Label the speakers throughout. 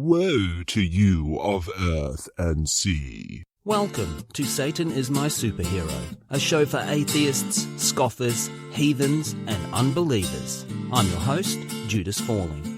Speaker 1: Woe to you of earth and sea.
Speaker 2: Welcome to Satan is My Superhero, a show for atheists, scoffers, heathens, and unbelievers. I'm your host, Judas Falling.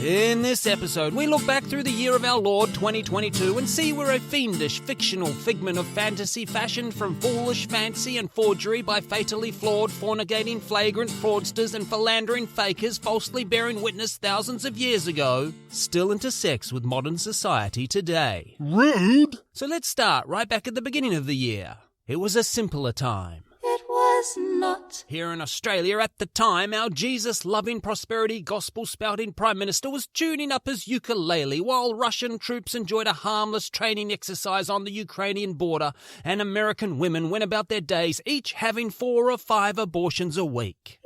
Speaker 2: In this episode, we look back through the year of our Lord 2022 and see where a fiendish, fictional figment of fantasy fashioned from foolish fancy and forgery by fatally flawed, fornicating, flagrant fraudsters and philandering fakers falsely bearing witness thousands of years ago, still intersects with modern society today.
Speaker 1: Rude!
Speaker 2: So let's start right back at the beginning of the year. It was a simpler time.
Speaker 3: It was not.
Speaker 2: Here in Australia at the time, our Jesus-loving, prosperity, gospel-spouting Prime Minister was tuning up his ukulele while Russian troops enjoyed a harmless training exercise on the Ukrainian border and American women went about their days each having 4 or 5 abortions a week.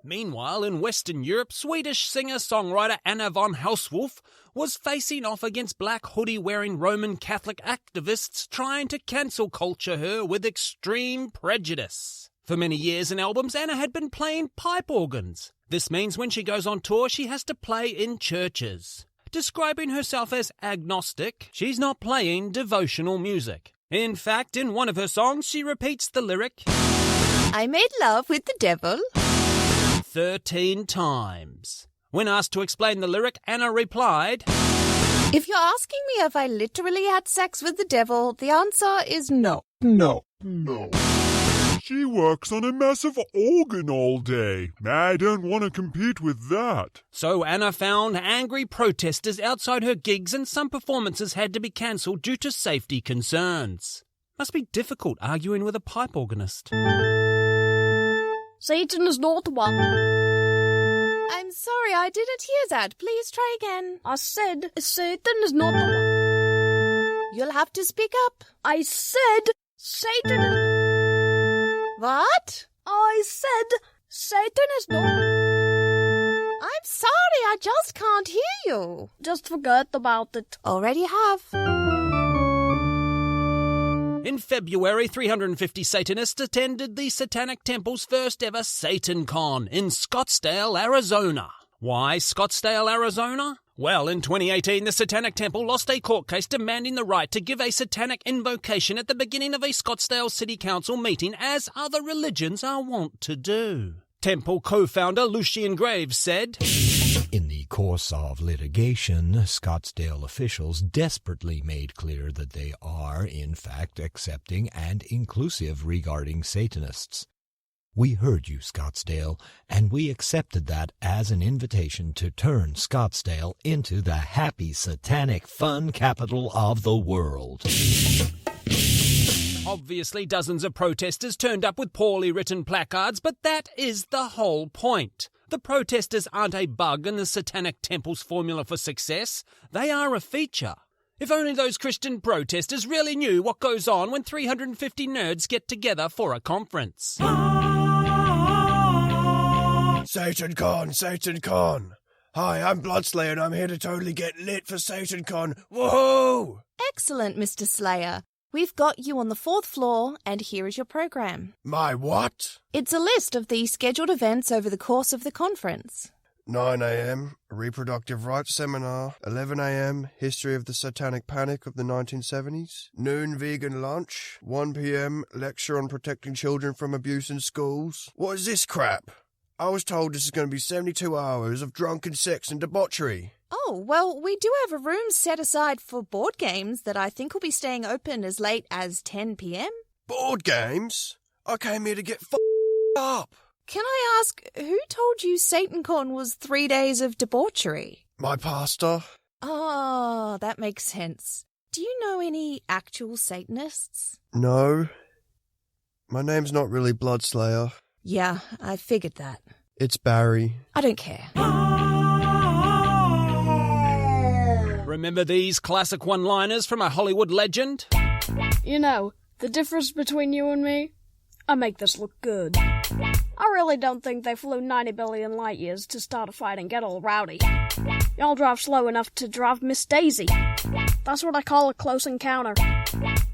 Speaker 2: Meanwhile, in Western Europe, Swedish singer-songwriter Anna von Hauswolf was facing off against black hoodie-wearing Roman Catholic activists trying to cancel culture her with extreme prejudice. For many years and albums, Anna had been playing pipe organs. This means when she goes on tour, she has to play in churches. Describing herself as agnostic, she's not playing devotional music. In fact, in one of her songs, she repeats the lyric,
Speaker 3: I made love with the devil
Speaker 2: 13 times. When asked to explain the lyric, Anna replied,
Speaker 3: If you're asking me if I literally had sex with the devil, the answer is no.
Speaker 1: No. She works on a massive organ all day. I don't want to compete with that.
Speaker 2: So Anna found angry protesters outside her gigs and some performances had to be cancelled due to safety concerns. Must be difficult arguing with a pipe organist.
Speaker 4: Satan is not one.
Speaker 3: I'm sorry, I didn't hear that. Please try again.
Speaker 4: I said Satan is not the one.
Speaker 3: You'll have to speak up.
Speaker 4: I said Satan is...
Speaker 3: What?
Speaker 4: I said Satan is not...
Speaker 3: I'm sorry, I just can't hear you.
Speaker 4: Just forget about it.
Speaker 3: Already have.
Speaker 2: In February, 350 Satanists attended the Satanic Temple's first ever SatanCon in Scottsdale, Arizona. Why Scottsdale, Arizona? Well, in 2018, the Satanic Temple lost a court case demanding the right to give a satanic invocation at the beginning of a Scottsdale City Council meeting, as other religions are wont to do. Temple co-founder Lucien Graves said,
Speaker 5: In the course of litigation, Scottsdale officials desperately made clear that they are, in fact, accepting and inclusive regarding Satanists. We heard you, Scottsdale, and we accepted that as an invitation to turn Scottsdale into the happy, satanic, fun capital of the world.
Speaker 2: Obviously, dozens of protesters turned up with poorly written placards, but that is the whole point. The protesters aren't a bug in the Satanic Temple's formula for success. They are a feature. If only those Christian protesters really knew what goes on when 350 nerds get together for a conference.
Speaker 6: SatanCon! Hi, I'm Bloodslayer and I'm here to totally get lit for SatanCon. Woohoo!
Speaker 3: Excellent, Mr. Slayer. We've got you on the 4th floor, and here is your program.
Speaker 6: My what?
Speaker 3: It's a list of the scheduled events over the course of the conference.
Speaker 6: 9 a.m., Reproductive Rights Seminar. 11 a.m., History of the Satanic Panic of the 1970s. Noon, Vegan Lunch. 1 p.m., Lecture on Protecting Children from Abuse in Schools. What is this crap? I was told this is going to be 72 hours of drunken sex and debauchery.
Speaker 3: Oh, well, we do have a room set aside for board games that I think will be staying open as late as 10 p.m.
Speaker 6: Board games? I came here to get up.
Speaker 3: Can I ask, who told you SatanCon was 3 days of debauchery?
Speaker 6: My pastor.
Speaker 3: Oh, that makes sense. Do you know any actual Satanists?
Speaker 6: No. My name's not really Bloodslayer.
Speaker 3: Yeah, I figured that.
Speaker 6: It's Barry.
Speaker 3: I don't care.
Speaker 2: Remember these classic one-liners from a Hollywood legend?
Speaker 4: You know, the difference between you and me? I make this look good. I really don't think they flew 90 billion light years to start a fight and get all rowdy. Y'all drive slow enough to drive Miss Daisy. That's what I call a close encounter.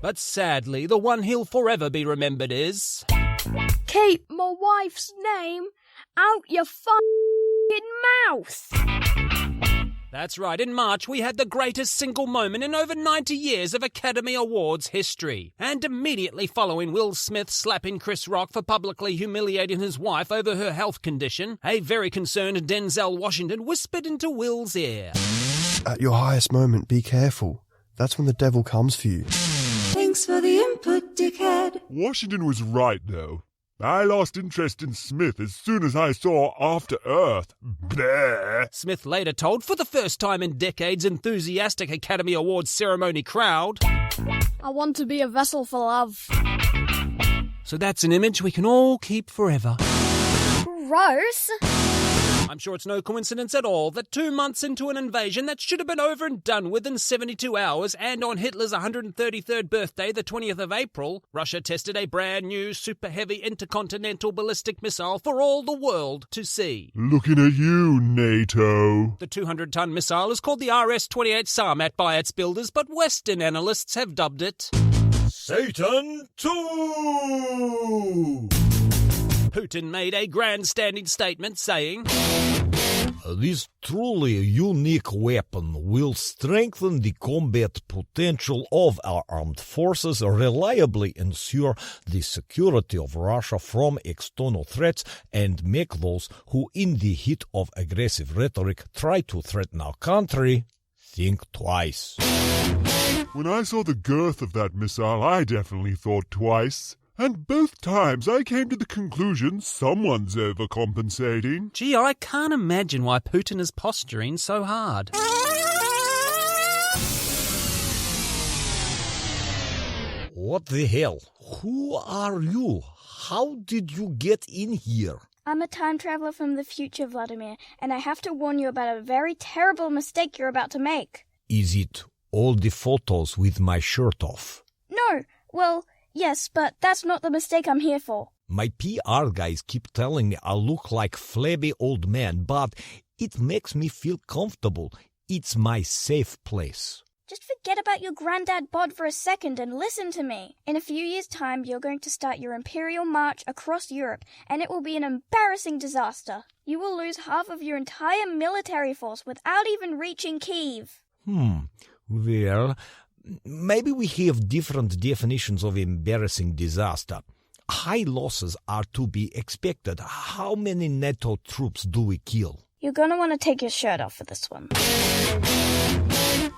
Speaker 2: But sadly, the one he'll forever be remembered is...
Speaker 4: Keep my wife's name out your f***ing mouth.
Speaker 2: That's right, in March we had the greatest single moment in over 90 years of Academy Awards history. And immediately following Will Smith slapping Chris Rock for publicly humiliating his wife over her health condition, a very concerned Denzel Washington whispered into Will's ear.
Speaker 6: At your highest moment, be careful. That's when the devil comes for you.
Speaker 7: Thanks for the input, dickhead.
Speaker 1: Washington was right, though. I lost interest in Smith as soon as I saw After Earth. Bleh.
Speaker 2: Smith later told for the first time in decades enthusiastic Academy Awards ceremony crowd,
Speaker 4: I want to be a vessel for love.
Speaker 2: So that's an image we can all keep forever.
Speaker 4: Gross.
Speaker 2: I'm sure it's no coincidence at all that 2 months into an invasion that should have been over and done within 72 hours, and on Hitler's 133rd birthday, the 20th of April, Russia tested a brand new super heavy intercontinental ballistic missile for all the world to see.
Speaker 1: Looking at you, NATO.
Speaker 2: The 200-ton missile is called the RS-28 Sarmat by its builders, but Western analysts have dubbed it
Speaker 5: Satan 2!
Speaker 2: Putin made a grandstanding statement saying,
Speaker 5: This truly unique weapon will strengthen the combat potential of our armed forces, reliably ensure the security of Russia from external threats, and make those who, in the heat of aggressive rhetoric, try to threaten our country, think twice.
Speaker 1: When I saw the girth of that missile, I definitely thought twice. And both times I came to the conclusion someone's overcompensating.
Speaker 2: Gee, I can't imagine why Putin is posturing so hard.
Speaker 5: What the hell? Who are you? How did you get in here?
Speaker 8: I'm a time traveler from the future, Vladimir, and I have to warn you about a very terrible mistake you're about to make.
Speaker 5: Is it all the photos with my shirt off?
Speaker 8: No, well, yes, but that's not the mistake I'm here for.
Speaker 5: My PR guys keep telling me I look like flabby old man, but it makes me feel comfortable. It's my safe place.
Speaker 8: Just forget about your granddad bod for a second and listen to me. In a few years' time, you're going to start your imperial march across Europe, and it will be an embarrassing disaster. You will lose half of your entire military force without even reaching Kyiv.
Speaker 5: Well, maybe we have different definitions of embarrassing disaster. High losses are to be expected. How many NATO troops do we kill?
Speaker 8: You're going to want to take your shirt off for this one.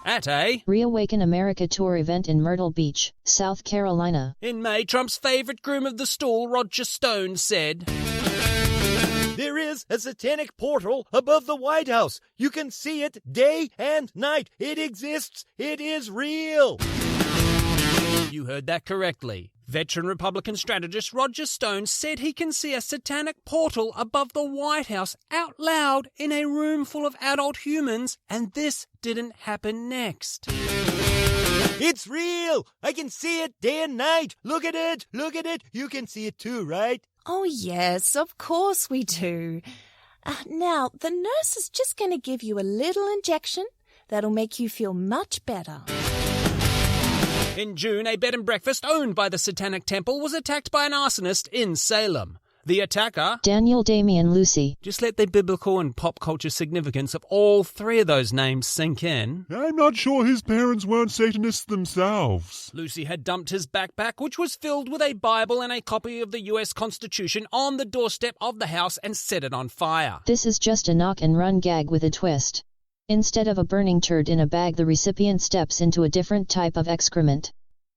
Speaker 2: At a
Speaker 9: Reawaken America tour event in Myrtle Beach, South Carolina.
Speaker 2: In May, Trump's favourite groom of the stool, Roger Stone, said,
Speaker 5: There is a satanic portal above the White House. You can see it day and night. It exists. It is real.
Speaker 2: You heard that correctly. Veteran Republican strategist Roger Stone said he can see a satanic portal above the White House out loud in a room full of adult humans, and this didn't happen next.
Speaker 5: It's real. I can see it day and night. Look at it. Look at it. You can see it too, right?
Speaker 3: Oh, yes, of course we do. Now, the nurse is just going to give you a little injection that'll make you feel much better.
Speaker 2: In June, a bed and breakfast owned by the Satanic Temple was attacked by an arsonist in Salem. The attacker,
Speaker 9: Daniel, Damien, Lucy.
Speaker 2: Just let the biblical and pop culture significance of all three of those names sink in.
Speaker 1: I'm not sure his parents weren't Satanists themselves.
Speaker 2: Lucy had dumped his backpack, which was filled with a Bible and a copy of the U.S. Constitution, on the doorstep of the house and set it on fire.
Speaker 9: This is just a knock and run gag with a twist. Instead of a burning turd in a bag, the recipient steps into a different type of excrement.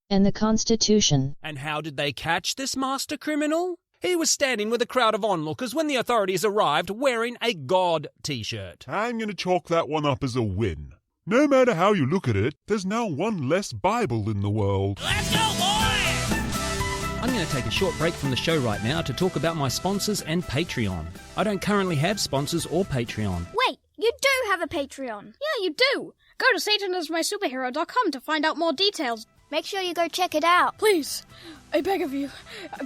Speaker 9: And the Constitution.
Speaker 2: And how did they catch this master criminal? He was standing with a crowd of onlookers when the authorities arrived, wearing a God t-shirt.
Speaker 1: I'm going to chalk that one up as a win. No matter how you look at it, there's now one less Bible in the world.
Speaker 2: Let's go, boys! I'm going to take a short break from the show right now to talk about my sponsors and Patreon. I don't currently have sponsors or Patreon.
Speaker 4: Wait, you do have a Patreon. Yeah, you do. Go to satanismysuperhero.com to find out more details.
Speaker 8: Make sure you go check it out.
Speaker 4: Please, I beg of you,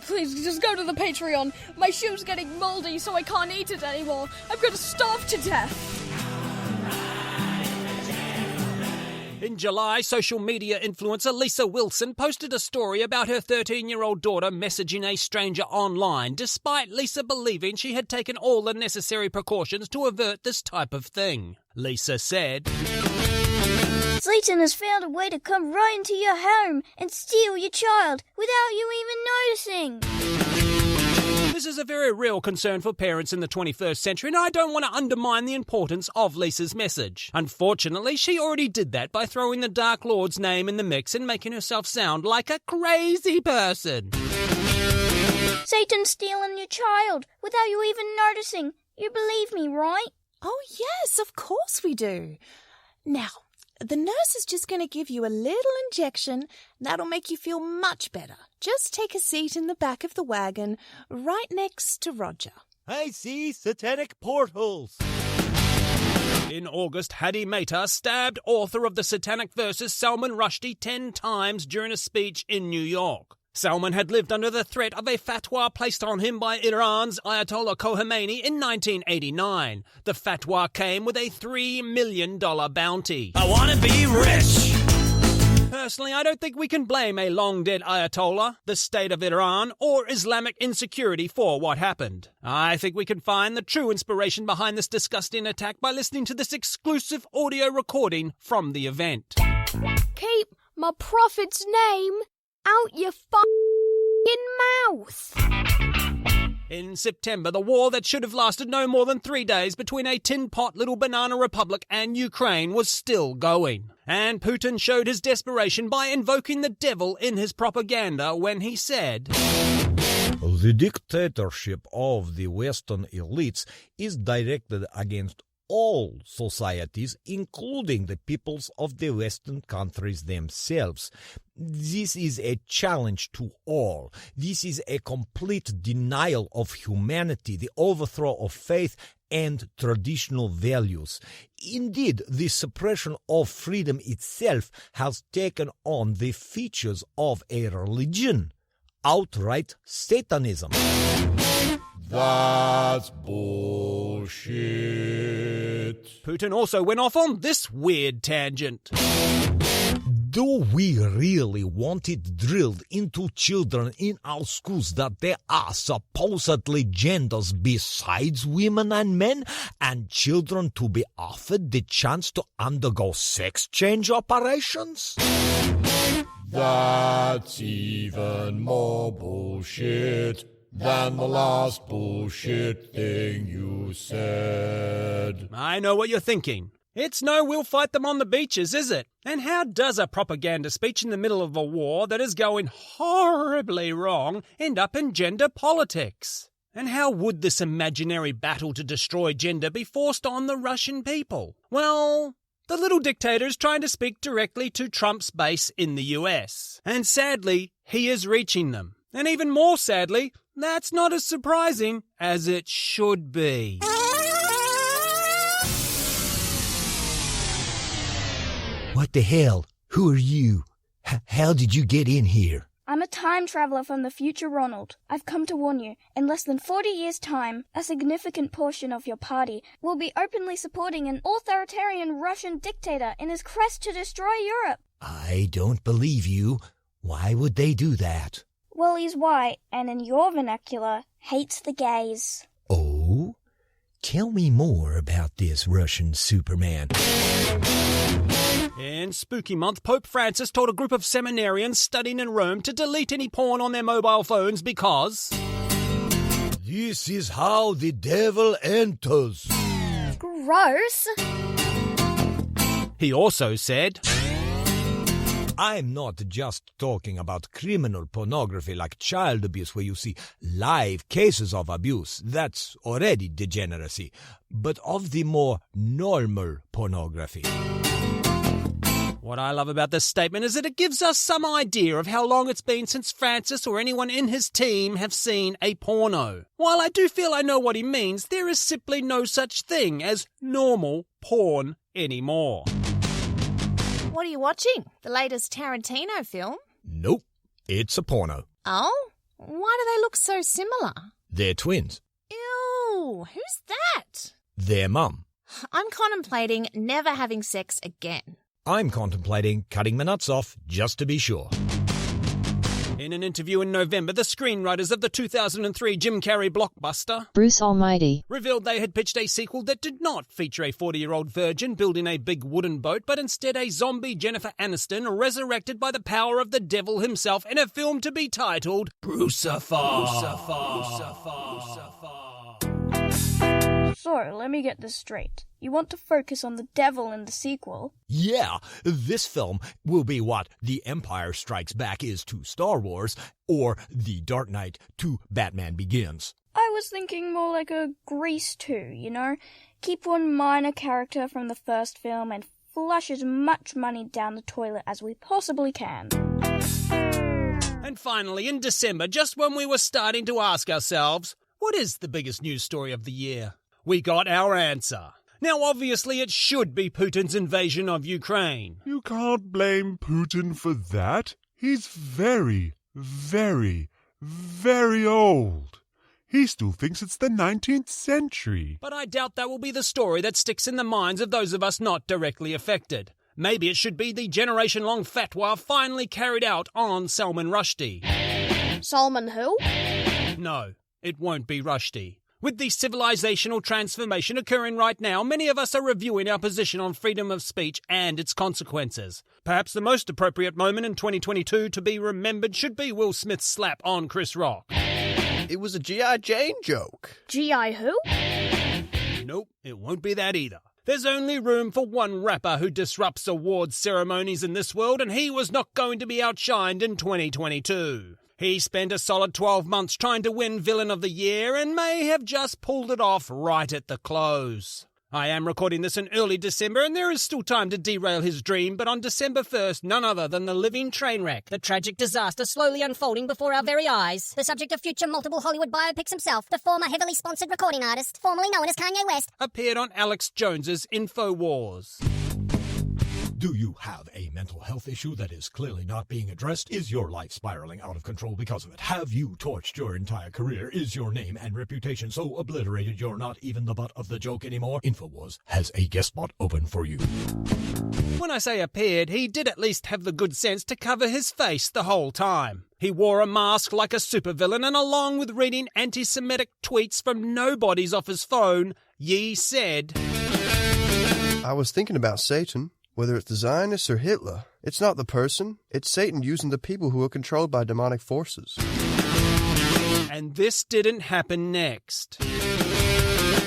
Speaker 4: please just go to the Patreon. My shoe's getting moldy, so I can't eat it anymore. I'm going to starve to death.
Speaker 2: In July, social media influencer Lisa Wilson posted a story about her 13-year-old daughter messaging a stranger online, despite Lisa believing she had taken all the necessary precautions to avert this type of thing. Lisa said,
Speaker 8: Satan has found a way to come right into your home and steal your child without you even noticing.
Speaker 2: This is a very real concern for parents in the 21st century, and I don't want to undermine the importance of Lisa's message. Unfortunately, she already did that by throwing the Dark Lord's name in the mix and making herself sound like a crazy person.
Speaker 8: Satan's stealing your child without you even noticing. You believe me, right?
Speaker 3: Oh, yes, of course we do. Now, the nurse is just going to give you a little injection. That'll make you feel much better. Just take a seat in the back of the wagon, right next to Roger.
Speaker 5: I see satanic portals.
Speaker 2: In August, Hadi Mehta stabbed author of the Satanic verses Salman Rushdie 10 times during a speech in New York. Salman had lived under the threat of a fatwa placed on him by Iran's Ayatollah Khomeini in 1989. The fatwa came with a $3 million bounty.
Speaker 10: I want to be rich.
Speaker 2: Personally, I don't think we can blame a long-dead Ayatollah, the state of Iran, or Islamic insecurity for what happened. I think we can find the true inspiration behind this disgusting attack by listening to this exclusive audio recording from the event.
Speaker 4: Keep my prophet's name out your f***ing mouth.
Speaker 2: In September, the war that should have lasted no more than 3 days between a tin-pot little banana republic and Ukraine was still going. And Putin showed his desperation by invoking the devil in his propaganda when he said,
Speaker 5: The dictatorship of the Western elites is directed against all societies, including the peoples of the Western countries themselves. This is a challenge to all. This is a complete denial of humanity, the overthrow of faith and traditional values. Indeed, the suppression of freedom itself has taken on the features of a religion, outright Satanism.
Speaker 10: That's bullshit.
Speaker 2: Putin also went off on this weird tangent.
Speaker 5: Do we really want it drilled into children in our schools that there are supposedly genders besides women and men, and children to be offered the chance to undergo sex change operations?
Speaker 10: That's even more bullshit than the last bullshit thing you said.
Speaker 2: I know what you're thinking. It's no we'll fight them on the beaches, is it? And how does a propaganda speech in the middle of a war that is going horribly wrong end up in gender politics? And how would this imaginary battle to destroy gender be forced on the Russian people? Well, the little dictator is trying to speak directly to Trump's base in the US. And sadly, he is reaching them. And even more sadly, that's not as surprising as it should be.
Speaker 5: What the hell? Who are you? How did you get in here?
Speaker 8: I'm a time traveler from the future, Ronald. I've come to warn you. In less than 40 years' time, a significant portion of your party will be openly supporting an authoritarian Russian dictator in his quest to destroy Europe.
Speaker 5: I don't believe you. Why would they do that?
Speaker 8: Well, he's white, and in your vernacular, hates the gays.
Speaker 5: Oh? Tell me more about this Russian Superman.
Speaker 2: In Spooky Month, Pope Francis told a group of seminarians studying in Rome to delete any porn on their mobile phones because
Speaker 5: this is how the devil enters.
Speaker 4: Gross.
Speaker 2: He also said,
Speaker 5: I'm not just talking about criminal pornography like child abuse where you see live cases of abuse. That's already degeneracy. But of the more normal pornography.
Speaker 2: What I love about this statement is that it gives us some idea of how long it's been since Francis or anyone in his team have seen a porno. While I do feel I know what he means, there is simply no such thing as normal porn anymore.
Speaker 3: What are you watching? The latest Tarantino film?
Speaker 5: Nope, it's a porno.
Speaker 3: Oh? Why do they look so similar?
Speaker 5: They're twins.
Speaker 3: Ew, who's that?
Speaker 5: Their mum.
Speaker 3: I'm contemplating never having sex again.
Speaker 5: I'm contemplating cutting my nuts off just to be sure.
Speaker 2: In an interview in November, the screenwriters of the 2003 Jim Carrey blockbuster,
Speaker 9: Bruce Almighty,
Speaker 2: revealed they had pitched a sequel that did not feature a 40-year-old virgin building a big wooden boat, but instead a zombie Jennifer Aniston resurrected by the power of the devil himself in a film to be titled Brucifer.
Speaker 8: So, let me get this straight. You want to focus on the devil in the sequel?
Speaker 5: Yeah, this film will be what The Empire Strikes Back is to Star Wars, or The Dark Knight to Batman Begins.
Speaker 8: I was thinking more like a Grease 2, you know? Keep one minor character from the first film and flush as much money down the toilet as we possibly can.
Speaker 2: And finally, in December, just when we were starting to ask ourselves, what is the biggest news story of the year? We got our answer. Now, obviously, it should be Putin's invasion of Ukraine.
Speaker 1: You can't blame Putin for that. He's very, very, very old. He still thinks it's the 19th century.
Speaker 2: But I doubt that will be the story that sticks in the minds of those of us not directly affected. Maybe it should be the generation-long fatwa finally carried out on Salman Rushdie.
Speaker 4: Salman who?
Speaker 2: No, it won't be Rushdie. With the civilizational transformation occurring right now, many of us are reviewing our position on freedom of speech and its consequences. Perhaps the most appropriate moment in 2022 to be remembered should be Will Smith's slap on Chris Rock.
Speaker 6: It was a G.I. Jane joke.
Speaker 4: G.I. who?
Speaker 2: Nope, it won't be that either. There's only room for one rapper who disrupts awards ceremonies in this world, and he was not going to be outshined in 2022. He spent a solid 12 months trying to win Villain of the Year and may have just pulled it off right at the close. I am recording this in early December and there is still time to derail his dream, but on December 1st, none other than the living train wreck,
Speaker 11: the tragic disaster slowly unfolding before our very eyes, the subject of future multiple Hollywood biopics himself, the former heavily sponsored recording artist, formerly known as Kanye West,
Speaker 2: appeared on Alex Jones's InfoWars.
Speaker 5: Do you have a mental health issue that is clearly not being addressed? Is your life spiraling out of control because of it? Have you torched your entire career? Is your name and reputation so obliterated you're not even the butt of the joke anymore? InfoWars has a guest spot open for you.
Speaker 2: When I say appeared, he did at least have the good sense to cover his face the whole time. He wore a mask like a supervillain, and along with reading anti-Semitic tweets from nobodies off his phone, Ye said,
Speaker 6: I was thinking about Satan. Whether it's the Zionists or Hitler, it's not the person, it's Satan using the people who are controlled by demonic forces.
Speaker 2: And this didn't happen next.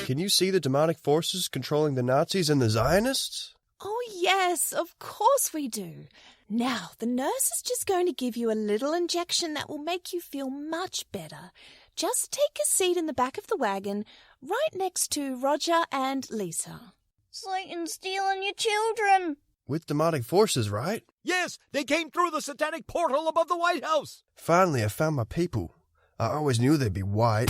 Speaker 6: Can you see the demonic forces controlling the Nazis and the Zionists?
Speaker 3: Oh, yes, of course we do. Now, the nurse is just going to give you a little injection that will make you feel much better. Just take a seat in the back of the wagon, right next to Roger and Lisa.
Speaker 8: Satan's stealing your children.
Speaker 6: With demonic forces, right?
Speaker 5: Yes, they came through the satanic portal above the White House.
Speaker 6: Finally, I found my people. I always knew they'd be white.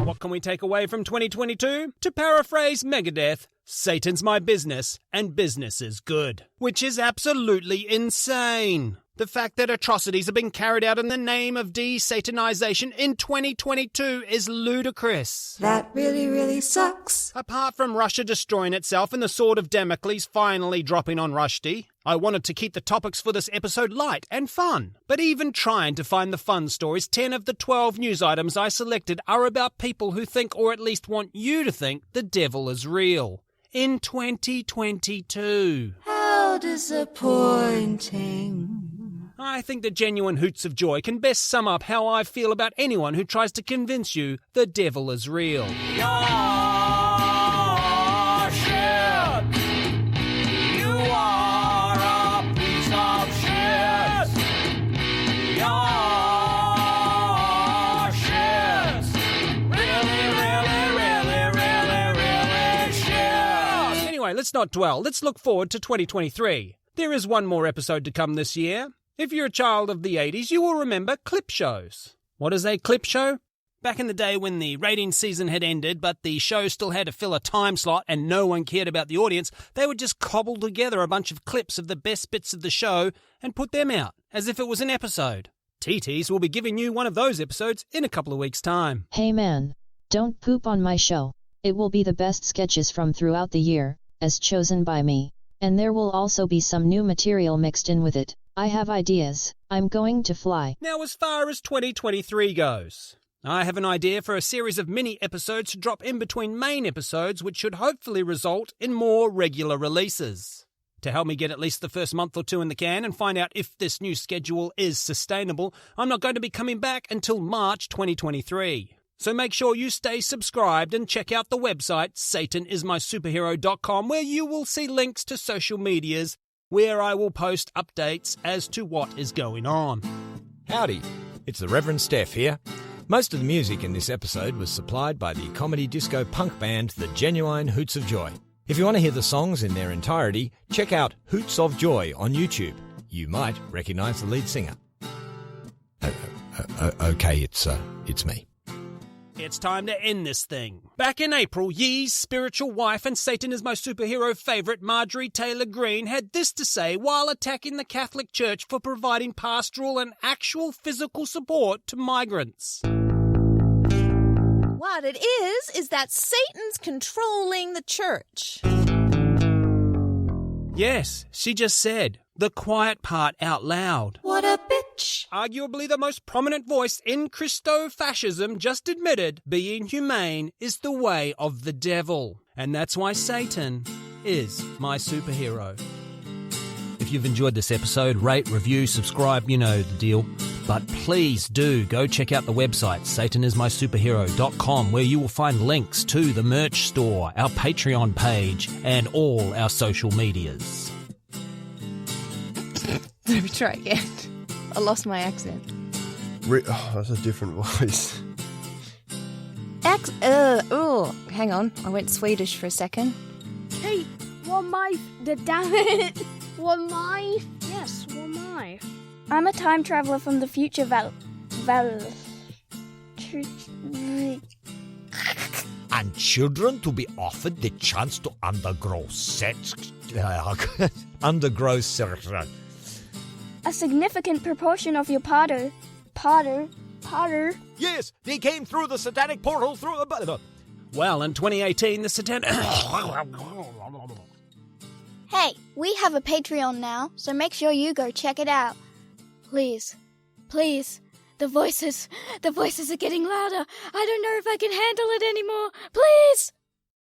Speaker 2: What can we take away from 2022? To paraphrase Megadeth, Satan's my business, and business is good. Which is absolutely insane. The fact that atrocities are being carried out in the name of de-Satanization in 2022 is ludicrous.
Speaker 7: That really, really sucks.
Speaker 2: Apart from Russia destroying itself and the sword of Damocles finally dropping on Rushdie, I wanted to keep the topics for this episode light and fun. But even trying to find the fun stories, 10 of the 12 news items I selected are about people who think, or at least want you to think, the devil is real. In 2022.
Speaker 7: How disappointing.
Speaker 2: I think the genuine hoots of joy can best sum up how I feel about anyone who tries to convince you the devil is real.
Speaker 10: Your shit. You are a piece of shit. Your shit. Really, really, really, really, really shit.
Speaker 2: Anyway, let's not dwell. Let's look forward to 2023. There is one more episode to come this year. If you're a child of the 80s, you will remember clip shows. What is a clip show? Back in the day when the ratings season had ended, but the show still had to fill a time slot and no one cared about the audience, they would just cobble together a bunch of clips of the best bits of the show and put them out, as if it was an episode. TTs will be giving you one of those episodes in a couple of weeks' time.
Speaker 9: Hey man, Don't poop on my show. It will be the best sketches from throughout the year, as chosen by me. And there will also be some new material mixed in with it. I have ideas. I'm going to fly.
Speaker 2: Now, as far as 2023 goes, I have an idea for a series of mini episodes to drop in between main episodes, which should hopefully result in more regular releases. To help me get at least the first month or two in the can and find out if this new schedule is sustainable, I'm not going to be coming back until March 2023. So make sure you stay subscribed and check out the website satanismysuperhero.com, where you will see links to social medias where I will post updates as to what is going on.
Speaker 5: Howdy, it's the Reverend Steph here. Most of the music in this episode was supplied by the comedy disco punk band The Genuine Hoots of Joy. If you want to hear the songs in their entirety, check out Hoots of Joy on YouTube. You might recognise the lead singer. Okay, it's me.
Speaker 2: It's time to end this thing. Back in April, Yee's spiritual wife and Satan is my superhero favourite, Marjorie Taylor Greene, had this to say while attacking the Catholic Church for providing pastoral and actual physical support to migrants.
Speaker 3: What it is that Satan's controlling the church.
Speaker 2: Yes, she just said the quiet part out loud.
Speaker 7: What a bitch.
Speaker 2: Arguably the most prominent voice in Christo-fascism just admitted being humane is the way of the devil. And that's why Satan is my superhero. If you've enjoyed this episode, rate, review, subscribe, you know the deal. But please do go check out the website, satanismysuperhero.com, where you will find links to the merch store, our Patreon page, and all our social medias.
Speaker 3: Let me try again. I lost my accent.
Speaker 6: That's a different voice.
Speaker 3: Hang on. I went Swedish for a second.
Speaker 4: Hey, one knife. Damn it. One knife. Yes, one knife.
Speaker 8: I'm a time traveler from the future,
Speaker 5: And children to be offered the chance to undergo sex.
Speaker 8: A significant proportion of your Potter.
Speaker 5: Yes, they came through the satanic portal through the...
Speaker 2: Well, in 2018, the Satanic...
Speaker 8: Hey, we have a Patreon now, so make sure you go check it out. Please, the voices are getting louder. I don't know if I can handle it anymore. Please!